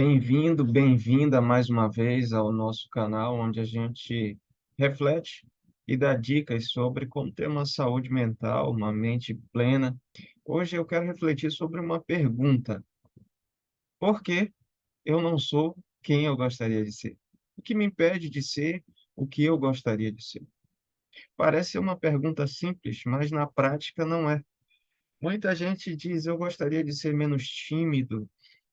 Bem-vindo, bem-vinda mais uma vez ao nosso canal, onde a gente reflete e dá dicas sobre como ter uma saúde mental, uma mente plena. Hoje eu quero refletir sobre uma pergunta: por que eu não sou quem eu gostaria de ser? O que me impede de ser o que eu gostaria de ser? Parece ser uma pergunta simples, mas na prática não é. Muita gente diz: eu gostaria de ser menos tímido,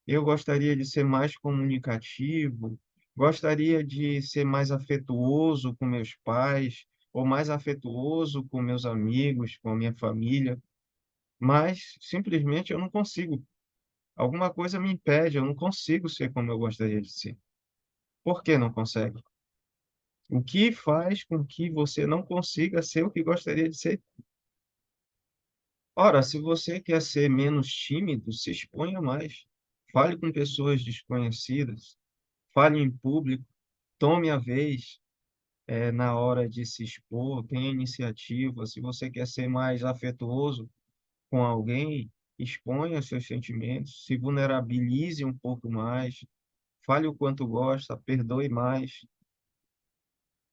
eu gostaria de ser mais comunicativo, gostaria de ser mais afetuoso com meus pais, ou mais afetuoso com meus amigos, com a minha família, mas simplesmente eu não consigo. Alguma coisa me impede, eu não consigo ser como eu gostaria de ser. Por que não consegue? O que faz com que você não consiga ser o que gostaria de ser? Ora, se você quer ser menos tímido, se exponha mais. Fale com pessoas desconhecidas, fale em público, tome a vez, na hora de se expor, tenha iniciativa. Se você quer ser mais afetuoso com alguém, exponha seus sentimentos, se vulnerabilize um pouco mais, fale o quanto gosta, perdoe mais,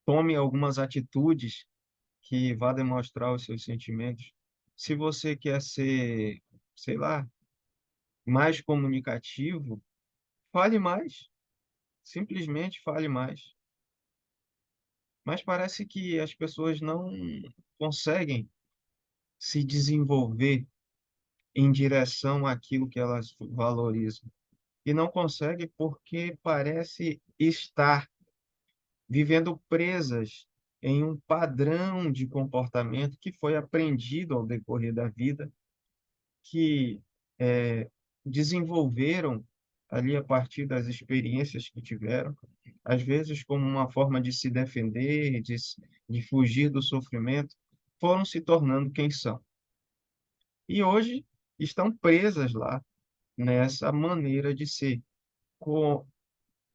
tome algumas atitudes que vá demonstrar os seus sentimentos. Se você quer ser, sei lá, mais comunicativo, fale mais, simplesmente fale mais. Mas parece que as pessoas não conseguem se desenvolver em direção àquilo que elas valorizam. E não conseguem porque parece estar vivendo presas em um padrão de comportamento que foi aprendido ao decorrer da vida, que desenvolveram ali a partir das experiências que tiveram, às vezes como uma forma de se defender, de fugir do sofrimento, foram se tornando quem são. E hoje estão presas lá nessa maneira de ser, com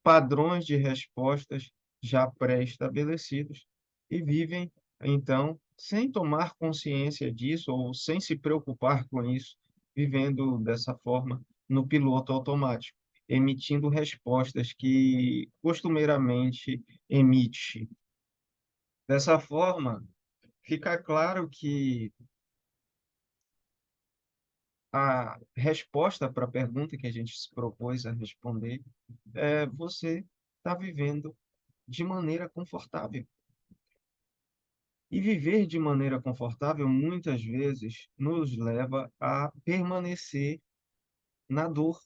padrões de respostas já pré-estabelecidos e vivem, então, sem tomar consciência disso ou sem se preocupar com isso, vivendo dessa forma no piloto automático, emitindo respostas que costumeiramente emite. Dessa forma, fica claro que a resposta para a pergunta que a gente se propôs a responder é: você está vivendo de maneira confortável. E viver de maneira confortável muitas vezes nos leva a permanecer na dor.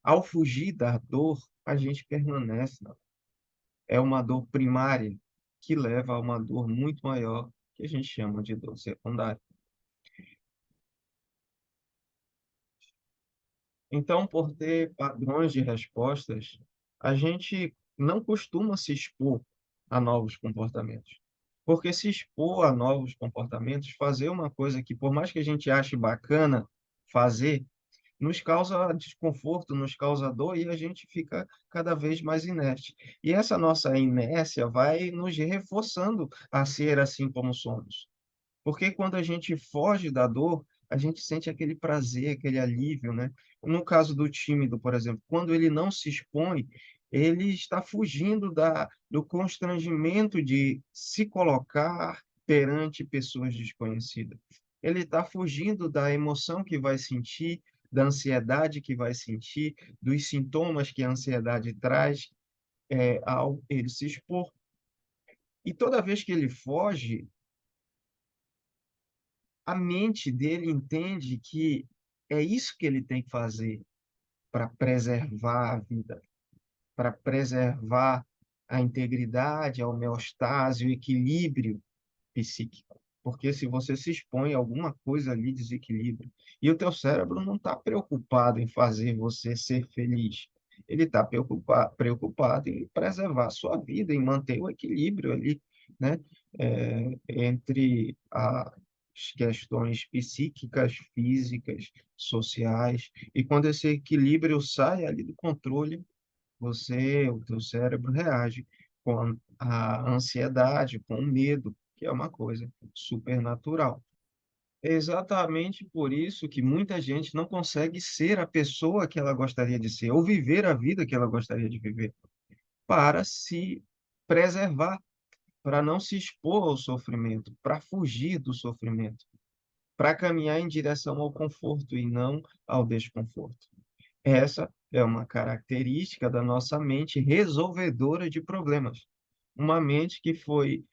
Ao fugir da dor, a gente permanece na dor. É uma dor primária que leva a uma dor muito maior, que a gente chama de dor secundária. Então, por ter padrões de respostas, a gente não costuma se expor a novos comportamentos. Porque se expor a novos comportamentos, fazer uma coisa que, por mais que a gente ache bacana fazer, nos causa desconforto, nos causa dor e a gente fica cada vez mais inerte. E essa nossa inércia vai nos reforçando a ser assim como somos. Porque quando a gente foge da dor, a gente sente aquele prazer, aquele alívio, né? No caso do tímido, por exemplo, quando ele não se expõe, ele está fugindo do constrangimento de se colocar perante pessoas desconhecidas. Ele está fugindo da emoção que vai sentir, da ansiedade que vai sentir, dos sintomas que a ansiedade traz, ao ele se expor. E toda vez que ele foge, a mente dele entende que é isso que ele tem que fazer para preservar a vida, para preservar a integridade, a homeostase, o equilíbrio psíquico. Porque se você se expõe a alguma coisa ali, desequilíbrio, e o teu cérebro não está preocupado em fazer você ser feliz. Ele está preocupado em preservar a sua vida, em manter o equilíbrio ali, né? Entre as questões psíquicas, físicas, sociais. E quando esse equilíbrio sai ali do controle, o teu cérebro reage com a ansiedade, com o medo, que é uma coisa supernatural. É exatamente por isso que muita gente não consegue ser a pessoa que ela gostaria de ser, ou viver a vida que ela gostaria de viver, para se preservar, para não se expor ao sofrimento, para fugir do sofrimento, para caminhar em direção ao conforto e não ao desconforto. Essa é uma característica da nossa mente resolvedora de problemas. Uma mente que foi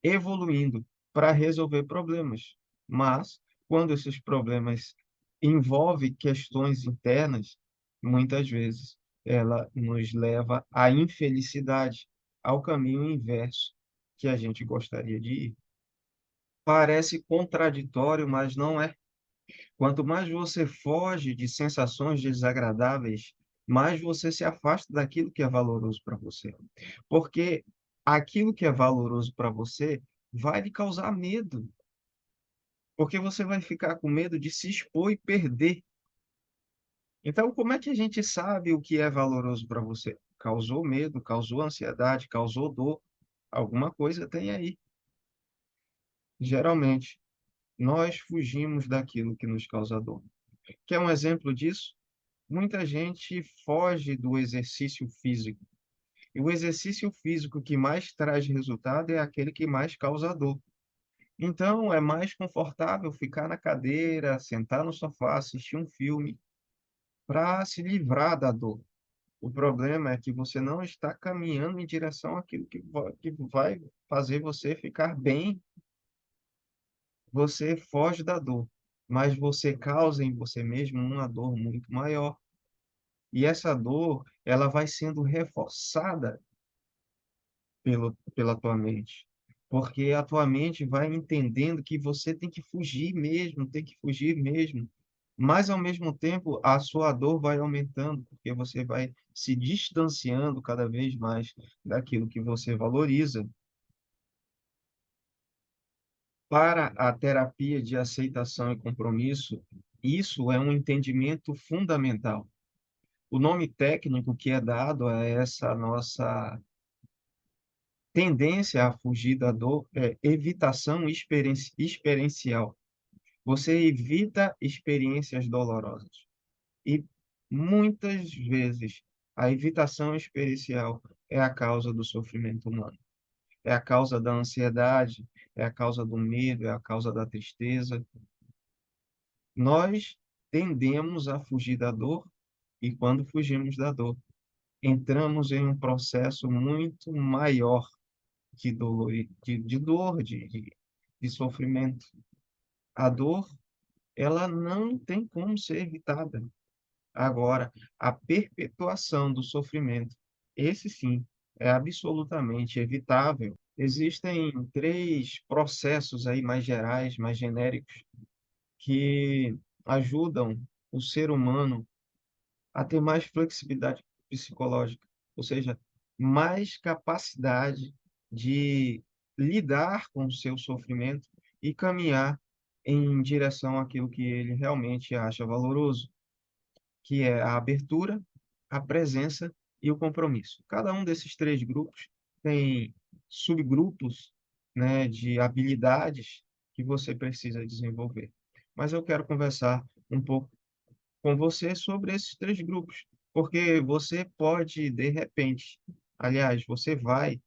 evoluindo para resolver problemas. Mas, quando esses problemas envolvem questões internas, muitas vezes ela nos leva à infelicidade, ao caminho inverso que a gente gostaria de ir. Parece contraditório, mas não é. Quanto mais você foge de sensações desagradáveis, mais você se afasta daquilo que é valoroso para você. Porque aquilo que é valoroso para você vai lhe causar medo, porque você vai ficar com medo de se expor e perder. Então, como é que a gente sabe o que é valoroso para você? Causou medo, causou ansiedade, causou dor, alguma coisa tem aí. Geralmente, nós fugimos daquilo que nos causa dor. Quer um exemplo disso? Muita gente foge do exercício físico. E o exercício físico que mais traz resultado é aquele que mais causa dor. Então, é mais confortável ficar na cadeira, sentar no sofá, assistir um filme, para se livrar da dor. O problema é que você não está caminhando em direção àquilo que vai fazer você ficar bem. Você foge da dor, mas você causa em você mesmo uma dor muito maior. E essa dor, ela vai sendo reforçada pela tua mente. Porque a tua mente vai entendendo que você tem que fugir mesmo, tem que fugir mesmo. Mas, ao mesmo tempo, a sua dor vai aumentando, porque você vai se distanciando cada vez mais daquilo que você valoriza. Para a terapia de aceitação e compromisso, isso é um entendimento fundamental. O nome técnico que é dado a essa nossa tendência a fugir da dor é evitação experiencial. Você evita experiências dolorosas. E muitas vezes a evitação experiencial é a causa do sofrimento humano. É a causa da ansiedade, é a causa do medo, é a causa da tristeza. Nós tendemos a fugir da dor e quando fugimos da dor, entramos em um processo muito maior de dor, de sofrimento. A dor, ela não tem como ser evitada. Agora, a perpetuação do sofrimento, esse sim, é absolutamente evitável. Existem três processos aí mais gerais, mais genéricos, que ajudam o ser humano a ter mais flexibilidade psicológica, ou seja, mais capacidade de lidar com o seu sofrimento e caminhar em direção àquilo que ele realmente acha valoroso, que é a abertura, a presença e o compromisso. Cada um desses três grupos tem subgrupos, né, de habilidades que você precisa desenvolver. Mas eu quero conversar um pouco com você sobre esses três grupos, porque você pode, de repente, aliás, você vai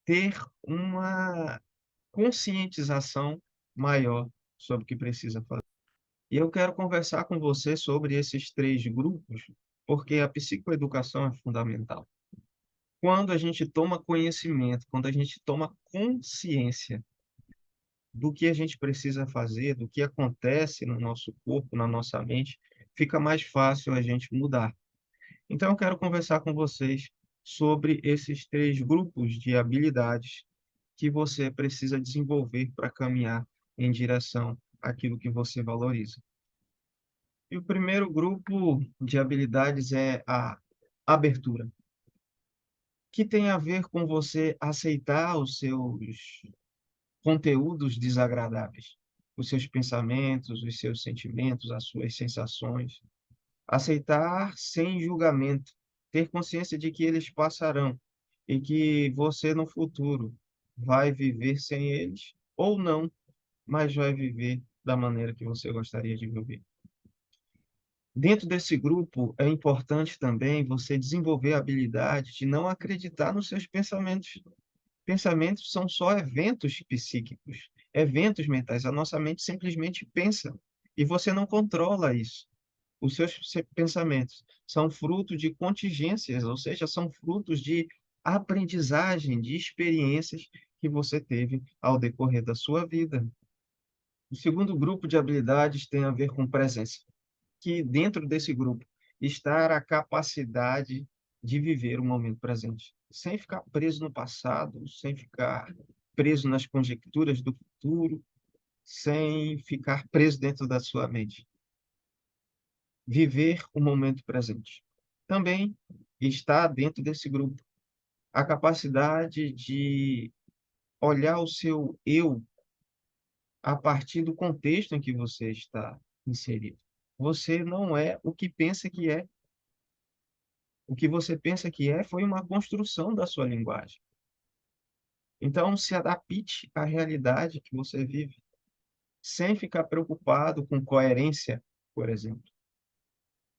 ter uma conscientização maior sobre o que precisa fazer. E eu quero conversar com você sobre esses três grupos, porque a psicoeducação é fundamental. Quando a gente toma conhecimento, quando a gente toma consciência do que a gente precisa fazer, do que acontece no nosso corpo, na nossa mente, fica mais fácil a gente mudar. Então, eu quero conversar com vocês sobre esses três grupos de habilidades que você precisa desenvolver para caminhar em direção àquilo que você valoriza. E o primeiro grupo de habilidades é a abertura, que tem a ver com você aceitar os seus conteúdos desagradáveis, os seus pensamentos, os seus sentimentos, as suas sensações. Aceitar sem julgamento, ter consciência de que eles passarão e que você no futuro vai viver sem eles, ou não, mas vai viver da maneira que você gostaria de viver. Dentro desse grupo, é importante também você desenvolver a habilidade de não acreditar nos seus pensamentos. Pensamentos são só eventos psíquicos, eventos mentais. A nossa mente simplesmente pensa e você não controla isso. Os seus pensamentos são fruto de contingências, ou seja, são frutos de aprendizagem, de experiências que você teve ao decorrer da sua vida. O segundo grupo de habilidades tem a ver com presença, que dentro desse grupo está a capacidade de viver o momento presente, sem ficar preso no passado, sem ficar preso nas conjecturas do futuro, sem ficar preso dentro da sua mente. Viver o momento presente. Também está dentro desse grupo a capacidade de olhar o seu eu a partir do contexto em que você está inserido. Você não é o que pensa que é. O que você pensa que é foi uma construção da sua linguagem. Então, se adapte à realidade que você vive, sem ficar preocupado com coerência, por exemplo.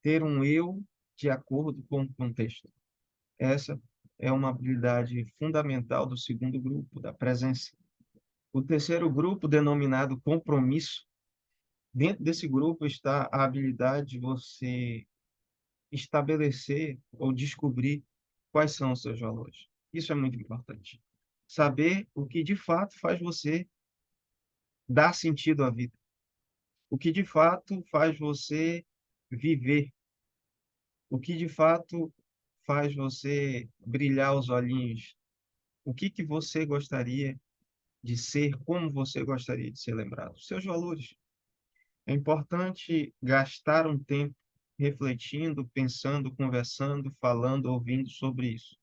Ter um eu de acordo com o contexto. Essa é uma habilidade fundamental do segundo grupo, da presença. O terceiro grupo, denominado compromisso, dentro desse grupo está a habilidade de você estabelecer ou descobrir quais são os seus valores. Isso é muito importante. Saber o que de fato faz você dar sentido à vida, o que de fato faz você viver, o que de fato faz você brilhar os olhinhos, o que você gostaria de ser, como você gostaria de ser lembrado, os seus valores. É importante gastar um tempo refletindo, pensando, conversando, falando, ouvindo sobre isso.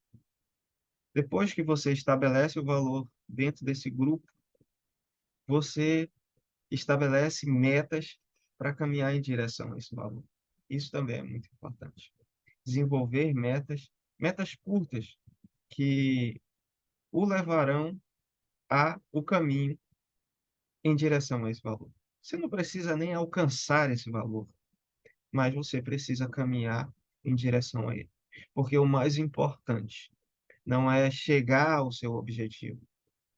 Depois que você estabelece o valor dentro desse grupo, você estabelece metas para caminhar em direção a esse valor. Isso também é muito importante. Desenvolver metas, metas curtas, que o levarão a o caminho em direção a esse valor. Você não precisa nem alcançar esse valor, mas você precisa caminhar em direção a ele. Porque o mais importante não é chegar ao seu objetivo.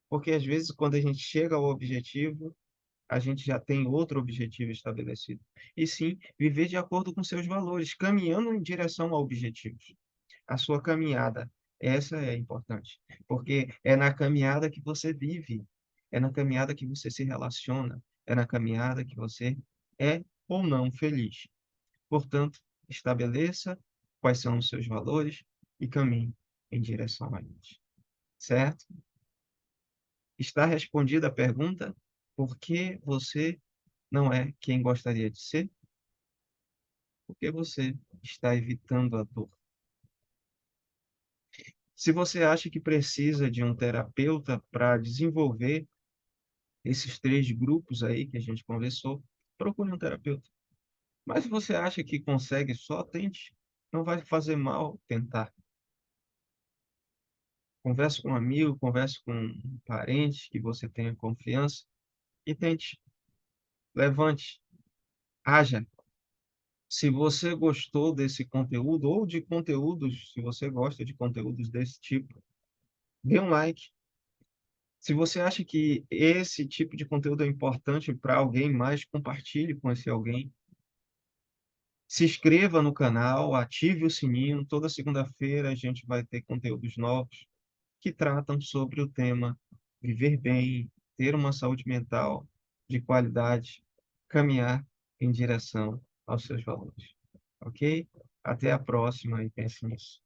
Porque às vezes, quando a gente chega ao objetivo, a gente já tem outro objetivo estabelecido. E sim, viver de acordo com seus valores, caminhando em direção a objetivos. A sua caminhada, essa é importante, porque é na caminhada que você vive, é na caminhada que você se relaciona, é na caminhada que você é ou não feliz. Portanto, estabeleça quais são os seus valores e caminhe em direção a eles. Certo? Está respondida a pergunta: por que você não é quem gostaria de ser? Porque você está evitando a dor. Se você acha que precisa de um terapeuta para desenvolver esses três grupos aí que a gente conversou, procure um terapeuta. Mas se você acha que consegue só, tente. Não vai fazer mal tentar. Converse com um amigo, converse com um parente que você tenha confiança e tente. Levante, haja. Se você gostou desse conteúdo ou de conteúdos, se você gosta de conteúdos desse tipo, dê um like. Se você acha que esse tipo de conteúdo é importante para alguém mais, compartilhe com esse alguém. Se inscreva no canal, ative o sininho. Toda segunda-feira a gente vai ter conteúdos novos que tratam sobre o tema viver bem, ter uma saúde mental de qualidade, caminhar em direção aos seus valores. Ok? Até a próxima e pense nisso.